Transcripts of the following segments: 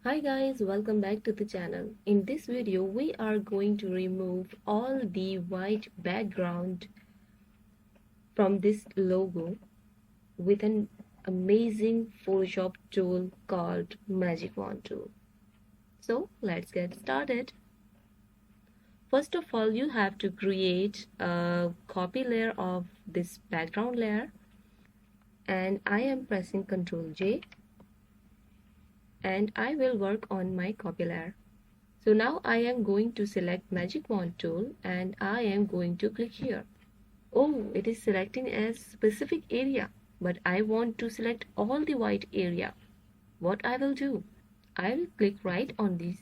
Hi guys, welcome back to the channel. In this video, we are going to remove all the white background from this logo with an amazing Photoshop tool called Magic Wand tool. So let's get started. First of all, you have to create a copy layer of this background layer, and I am pressing Ctrl J and I will work on my copy layer. So now I am going to select Magic Wand tool and I am going to click here. Oh, it is selecting a specific area, but I want to select all the white area. What I will do? I will click right on this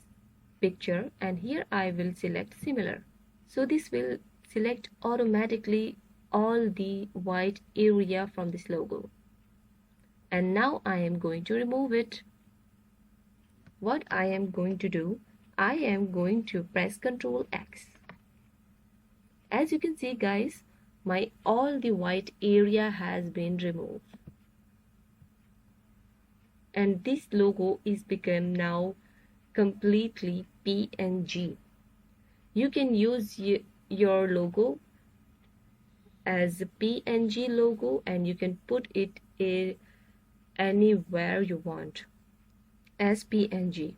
picture and here I will select similar. So this will select automatically all the white area from this logo. And now I am going to remove it. What I am going to do, I am going to press Ctrl X. As you can see guys, my all the white area has been removed. And this logo is become now completely PNG. You can use your logo as a PNG logo and you can put it anywhere you want as PNG.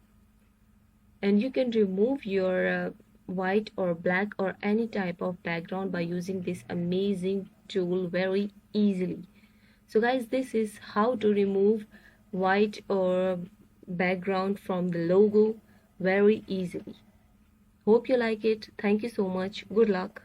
And you can remove your white or black or any type of background by using this amazing tool very easily. So guys, this is how to remove white or background from the logo very easily. Hope you like it. Thank you so much. Good luck.